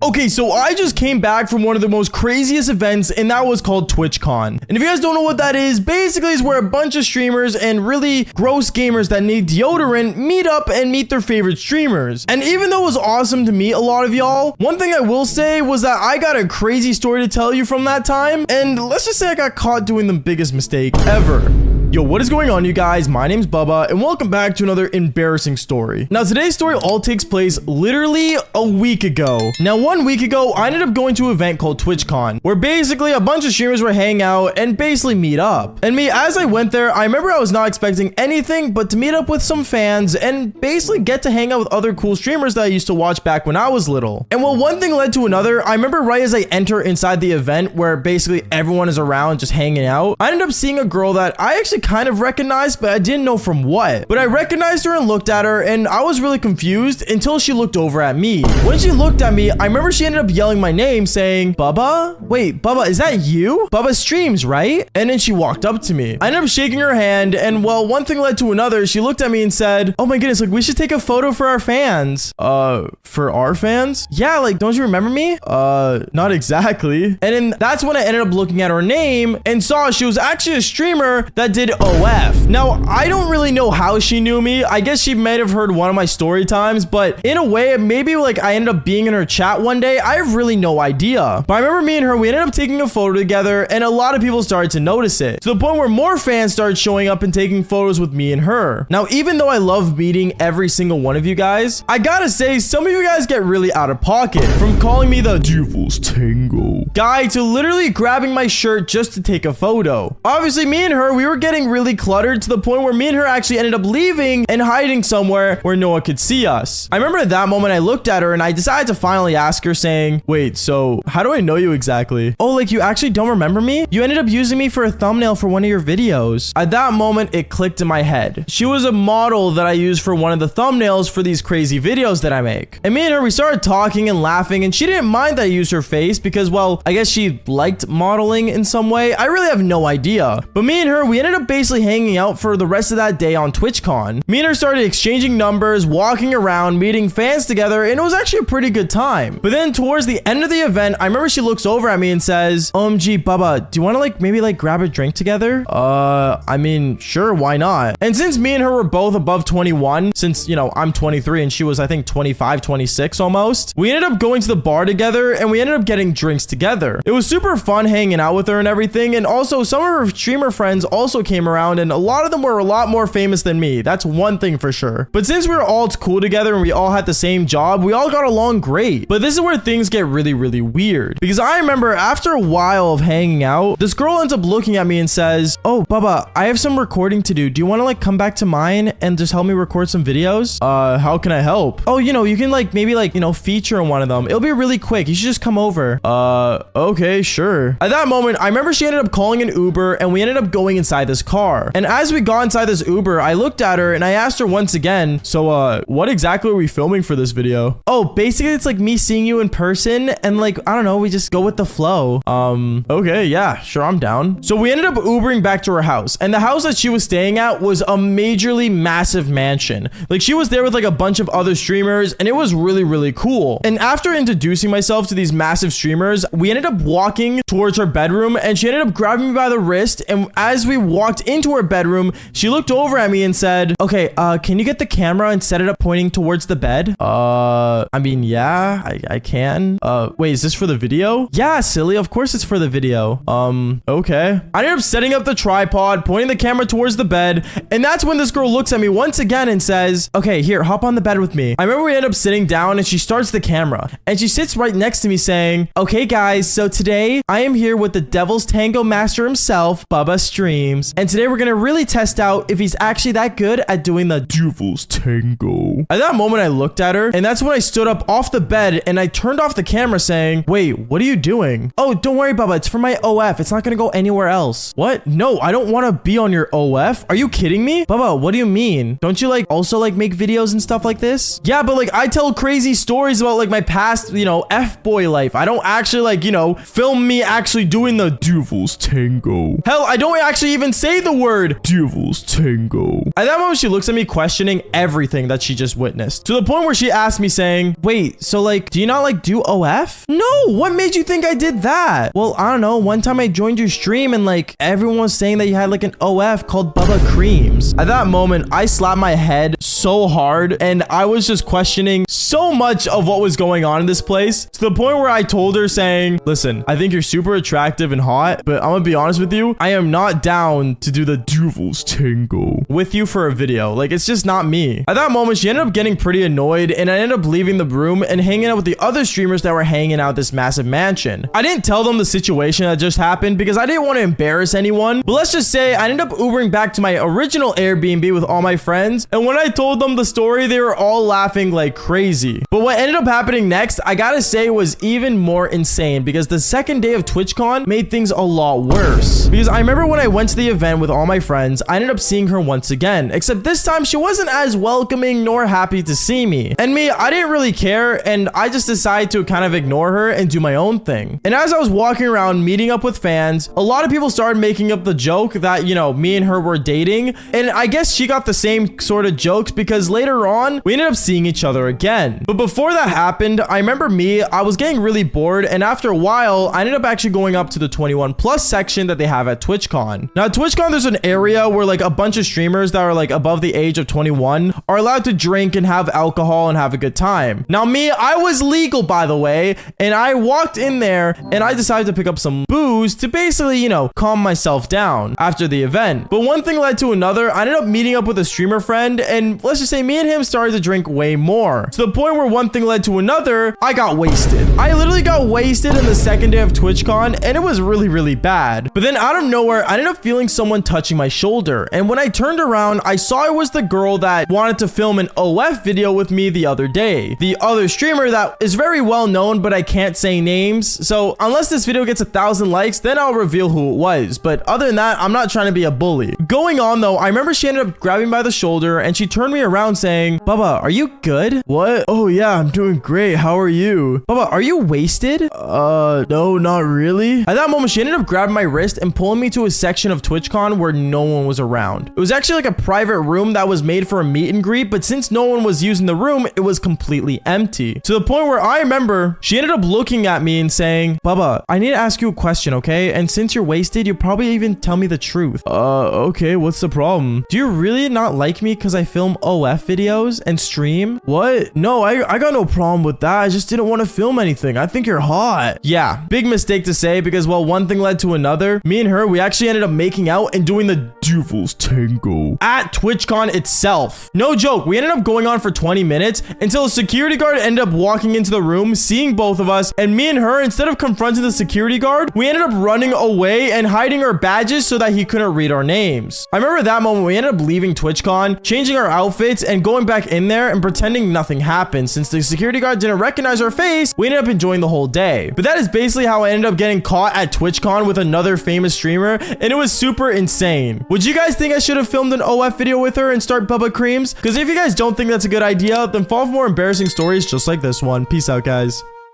Okay, so I just came back from one of the most craziest events, and that was called TwitchCon. And if you guys don't know what that is, basically it's where a bunch of streamers and really gross gamers that need deodorant meet up and meet their favorite streamers. And even though it was awesome to meet a lot of y'all, one thing I will say was that I got a crazy story to tell you from that time, and let's just say I got caught doing the biggest mistake ever. Yo, what is going on, you guys? My name's Bubba, and welcome back to another embarrassing story. Now, today's story all takes place literally a week ago. Now, 1 week ago, I ended up going to an event called TwitchCon, where basically a bunch of streamers were hanging out and basically meet up. And me, as I went there, I remember I was not expecting anything but to meet up with some fans and basically get to hang out with other cool streamers that I used to watch back when I was little. And while one thing led to another, I remember right as I enter inside the event where basically everyone is around just hanging out, I ended up seeing a girl that I actually kind of recognized, but I didn't know from what. But I recognized her and looked at her, and I was really confused until she looked over at me. When she looked at me, I remember she ended up yelling my name, saying, "Bubba? Wait, Bubba, is that you? BabaStreams, right?" And then she walked up to me. I ended up shaking her hand, and well, one thing led to another. She looked at me and said, "Oh my goodness, like we should take a photo for our fans." For our fans? Yeah, like, don't you remember me? Not exactly. And then that's when I ended up looking at her name and saw she was actually a streamer that did OF. Now, I don't really know how she knew me. I guess she might have heard one of my story times, but in a way, maybe like I ended up being in her chat one day. I have really no idea. But I remember me and her, we ended up taking a photo together, and a lot of people started to notice it, to the point where more fans started showing up and taking photos with me and her. Now, even though I love meeting every single one of you guys, I gotta say, some of you guys get really out of pocket, from calling me the Devil's Tango guy to literally grabbing my shirt just to take a photo. Obviously, me and her, we were getting really cluttered to the point where me and her actually ended up leaving and hiding somewhere where no one could see us. I remember at that moment I looked at her and I decided to finally ask her, saying, "Wait, so how do I know you exactly?" "Oh, like you actually don't remember me? You ended up using me for a thumbnail for one of your videos." At that moment, it clicked in my head. She was a model that I used for one of the thumbnails for these crazy videos that I make. And me and her, we started talking and laughing, and she didn't mind that I used her face because, well, I guess she liked modeling in some way. I really have no idea. But me and her, we ended up basically hanging out for the rest of that day on TwitchCon. Me and her started exchanging numbers, walking around, meeting fans together, and it was actually a pretty good time. But then towards the end of the event, I remember she looks over at me and says, "OMG, Bubba, do you want to maybe grab a drink together?" I mean, sure, why not? And since me and her were both above 21, since, you know, I'm 23 and she was, I think, 25, 26 almost, we ended up going to the bar together and we ended up getting drinks together. It was super fun hanging out with her and everything. And also some of her streamer friends also came around, and a lot of them were a lot more famous than me. That's one thing for sure. But since we were all cool together and we all had the same job, we all got along great. But this is where things get really, really weird. Because I remember after a while of hanging out, this girl ends up looking at me and says, "Oh, Bubba, I have some recording to do. Do you want to come back to mine and just help me record some videos?" How can I help?" "Oh, you know, you can maybe feature in one of them. It'll be really quick. You should just come over." Okay, sure. At that moment, I remember she ended up calling an Uber and we ended up going inside this car. And as we got inside this Uber, I looked at her and I asked her once again, "So, what exactly are we filming for this video?" "Oh, basically it's me seeing you in person and I don't know, we just go with the flow." Okay, yeah, sure, I'm down. So we ended up Ubering back to her house, and the house that she was staying at was a majorly massive mansion. She was there with a bunch of other streamers, and it was really, really cool. And after introducing myself to these massive streamers, we ended up walking towards her bedroom, and she ended up grabbing me by the wrist. And as we walked into her bedroom, she looked over at me and said, "Okay, can you get the camera and set it up pointing towards the bed?" I mean, yeah, I can. Wait, is this for the video?" "Yeah, silly, of course it's for the video." Okay. I ended up setting up the tripod, pointing the camera towards the bed, and that's when this girl looks at me once again and says, "Okay, here, hop on the bed with me." I remember we end up sitting down and she starts the camera, and she sits right next to me saying, "Okay, guys, so today I am here with the Devil's Tango master himself, BabaStreams, and today we're gonna really test out if he's actually that good at doing the Devil's Tango." At that moment, I looked at her, and that's when I stood up off the bed and I turned off the camera saying, "Wait, what are you doing?" "Oh, don't worry, Bubba, it's for my OF. It's not gonna go anywhere else." "What? No, I don't want to be on your OF. Are you kidding me?" "Bubba, what do you mean? Don't you also make videos and stuff like this?" "Yeah, but I tell crazy stories about my past, F-boy life. I don't actually film me actually doing the Devil's Tango. Hell, I don't actually even say say the word Devil's Tango. At that moment, she looks at me questioning everything that she just witnessed, to the point where she asked me saying, wait, so like, do you not like do OF? No, what made you think I did that? Well, I don't know. One time I joined your stream and like everyone was saying that you had like an OF called Bubba Creams. At that moment, I slapped my head so hard and I was just questioning so much of what was going on in this place, to the point where I told her saying, listen, I think you're super attractive and hot, but I'm gonna be honest with you, I am not down to do the Devil's Tango with you for a video. Like, it's just not me. At that moment, she ended up getting pretty annoyed and I ended up leaving the room and hanging out with the other streamers that were hanging out this massive mansion. I didn't tell them the situation that just happened because I didn't want to embarrass anyone, but let's just say I ended up Ubering back to my original Airbnb with all my friends, and when I told them the story, they were all laughing like crazy. But what ended up happening next, I gotta say, was even more insane, because the second day of TwitchCon made things a lot worse. Because I remember when I went to the event with all my friends, I ended up seeing her once again, except this time she wasn't as welcoming nor happy to see me. And me, I didn't really care, and I just decided to kind of ignore her and do my own thing. And as I was walking around meeting up with fans, a lot of people started making up the joke that, you know, me and her were dating, and I guess she got the same sort of jokes because later on we ended up seeing each other again. But before that happened, I remember I was getting really bored, and after a while I ended up actually going up to the 21+ section that they have at TwitchCon. Now at TwitchCon, there's an area where like a bunch of streamers that are like above the age of 21 are allowed to drink and have alcohol and have a good time. Now me, I was legal, by the way, and I walked in there and I decided to pick up some booze to basically, you know, calm myself down after the event. But one thing led to another. I ended up meeting up with a streamer friend, and let's just say me and him started to drink way more, to the point where one thing led to another. I got wasted. I literally got wasted in the second day of TwitchCon, and it was really, really bad. But then out of nowhere, I ended up feeling someone touching my shoulder, and when I turned around, I saw it was the girl that wanted to film an OF video with me the other day. The other streamer that is very well known, but I can't say names. So unless this video gets 1,000 likes, then I'll reveal who it was. But other than that, I'm not trying to be a bully. Going on though, I remember she ended up grabbing me by the shoulder and she turned me around saying, Bubba, are you good? What? Oh yeah, I'm doing great. How are you? Bubba, are you wasted? No, not really. At that moment, she ended up grabbing my wrist and pulling me to a section of TwitchCon where no one was around. It was actually like a private room that was made for a meet and greet, but since no one was using the room, it was completely empty. To the point where I remember she ended up looking at me and saying, Bubba, I need to ask you a question, okay? And since you're wasted, you'll probably even tell me the truth. Okay, what's the problem? Do you really not like me because I film OF videos and stream? What? No, I got no problem with that. I just didn't want to film anything. I think you're hot. Yeah, big mistake to say, because well, one thing led to another. Me and her, we actually ended up making out and doing the Devil's Tango at TwitchCon itself. No joke, we ended up going on for 20 minutes until a security guard ended up walking into the room, seeing both of us, and me and her, instead of confronting the security guard, we ended up running away and hiding our badges so that he couldn't read our names. I remember that moment we ended up leaving TwitchCon, changing our outfits and going back in there and pretending nothing happened. Since the security guard didn't recognize our face, we ended up enjoying the whole day. But that is basically how I ended up getting caught at TwitchCon with another famous streamer, and it was super insane. Would you guys think I should have filmed an OF video with her and start Bubba Creams? Because if you guys don't think that's a good idea, then follow for more embarrassing stories just like this one. Peace out, guys.